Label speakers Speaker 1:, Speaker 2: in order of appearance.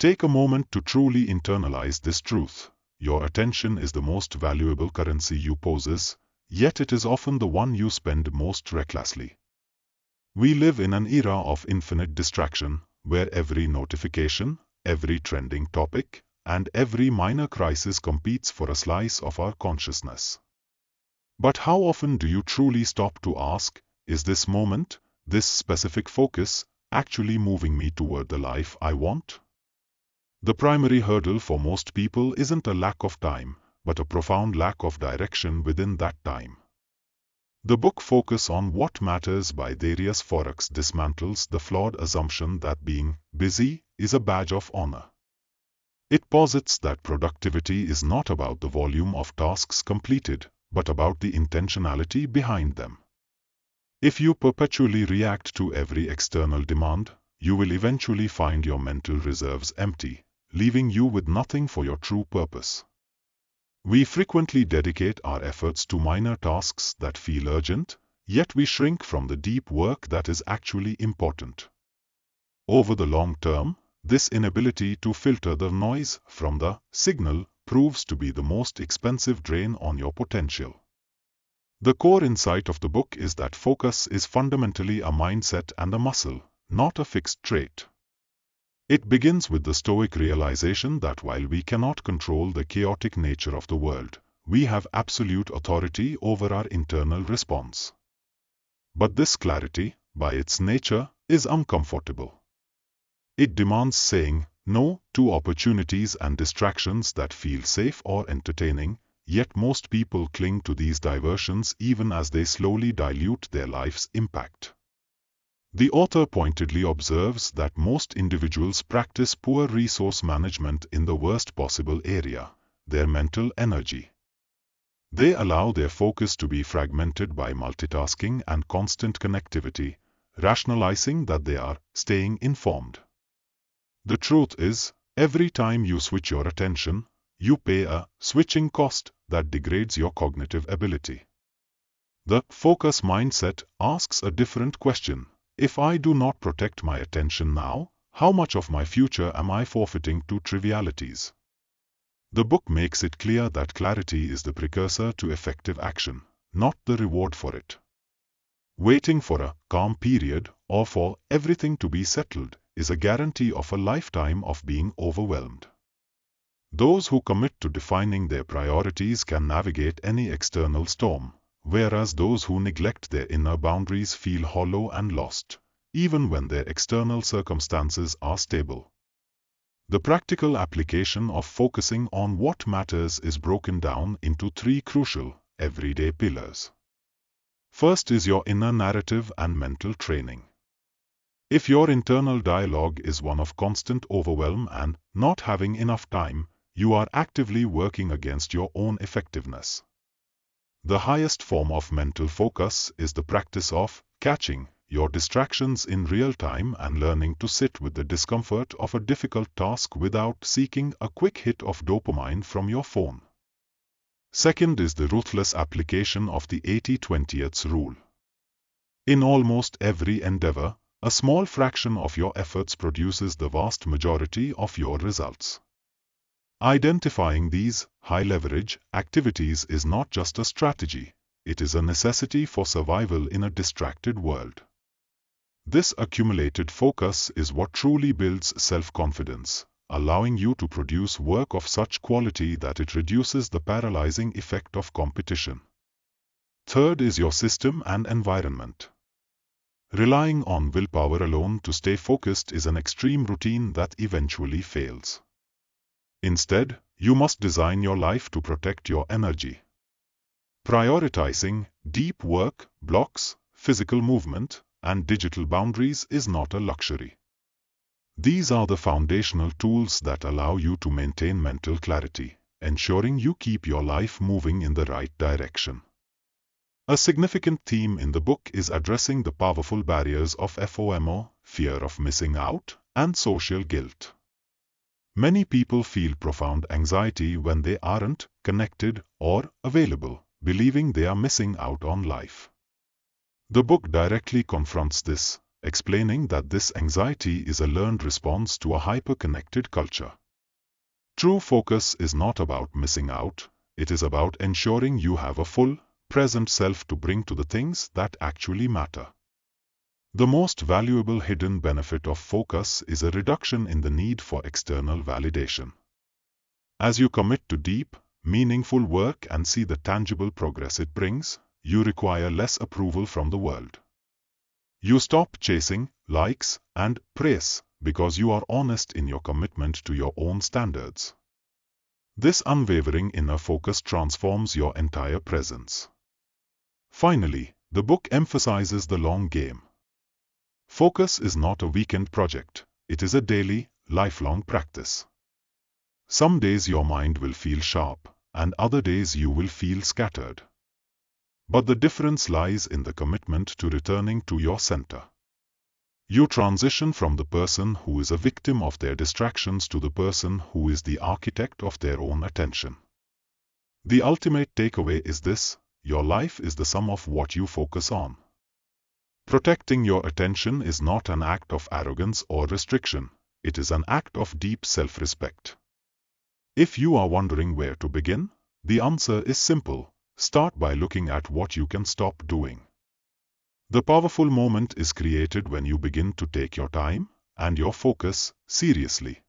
Speaker 1: Take a moment to truly internalize this truth. Your attention is the most valuable currency you possess, yet it is often the one you spend most recklessly. We live in an era of infinite distraction, where every notification, every trending topic, and every minor crisis competes for a slice of our consciousness. But how often do you truly stop to ask, is this moment, this specific focus, actually moving me toward the life I want? The primary hurdle for most people isn't a lack of time, but a profound lack of direction within that time. The book Focus on What Matters by Darius Foroux dismantles the flawed assumption that being busy is a badge of honor. It posits that productivity is not about the volume of tasks completed, but about the intentionality behind them. If you perpetually react to every external demand, you will eventually find your mental reserves empty, leaving you with nothing for your true purpose. We frequently dedicate our efforts to minor tasks that feel urgent, yet we shrink from the deep work that is actually important. Over the long term, this inability to filter the noise from the signal proves to be the most expensive drain on your potential. The core insight of the book is that focus is fundamentally a mindset and a muscle, not a fixed trait. It begins with the stoic realization that while we cannot control the chaotic nature of the world, we have absolute authority over our internal response. But this clarity, by its nature, is uncomfortable. It demands saying no to opportunities and distractions that feel safe or entertaining, yet most people cling to these diversions even as they slowly dilute their life's impact. The author pointedly observes that most individuals practice poor resource management in the worst possible area, their mental energy. They allow their focus to be fragmented by multitasking and constant connectivity, rationalizing that they are staying informed. The truth is, every time you switch your attention, you pay a switching cost that degrades your cognitive ability. The focus mindset asks a different question. If I do not protect my attention now, how much of my future am I forfeiting to trivialities? The book makes it clear that clarity is the precursor to effective action, not the reward for it. Waiting for a calm period or for everything to be settled is a guarantee of a lifetime of being overwhelmed. Those who commit to defining their priorities can navigate any external storm, whereas those who neglect their inner boundaries feel hollow and lost, even when their external circumstances are stable. The practical application of focusing on what matters is broken down into three crucial, everyday pillars. First is your inner narrative and mental training. If your internal dialogue is one of constant overwhelm and not having enough time, you are actively working against your own effectiveness. The highest form of mental focus is the practice of catching your distractions in real time and learning to sit with the discomfort of a difficult task without seeking a quick hit of dopamine from your phone. Second is the ruthless application of the 80-20 rule. In almost every endeavor, a small fraction of your efforts produces the vast majority of your results. Identifying these high-leverage activities is not just a strategy, it is a necessity for survival in a distracted world. This accumulated focus is what truly builds self-confidence, allowing you to produce work of such quality that it reduces the paralyzing effect of competition. Third is your system and environment. Relying on willpower alone to stay focused is an extreme routine that eventually fails. Instead, you must design your life to protect your energy. Prioritizing deep work, blocks, physical movement, and digital boundaries is not a luxury. These are the foundational tools that allow you to maintain mental clarity, ensuring you keep your life moving in the right direction. A significant theme in the book is addressing the powerful barriers of FOMO, fear of missing out, and social guilt. Many people feel profound anxiety when they aren't connected or available, believing they are missing out on life. The book directly confronts this, explaining that this anxiety is a learned response to a hyper-connected culture. True focus is not about missing out, it is about ensuring you have a full, present self to bring to the things that actually matter. The most valuable hidden benefit of focus is a reduction in the need for external validation. As you commit to deep, meaningful work and see the tangible progress it brings, you require less approval from the world. You stop chasing likes and praise because you are honest in your commitment to your own standards. This unwavering inner focus transforms your entire presence. Finally, the book emphasizes the long game. Focus is not a weekend project, it is a daily, lifelong practice. Some days your mind will feel sharp, and other days you will feel scattered. But the difference lies in the commitment to returning to your center. You transition from the person who is a victim of their distractions to the person who is the architect of their own attention. The ultimate takeaway is this: your life is the sum of what you focus on. Protecting your attention is not an act of arrogance or restriction, it is an act of deep self-respect. If you are wondering where to begin, the answer is simple: start by looking at what you can stop doing. The powerful moment is created when you begin to take your time and your focus seriously.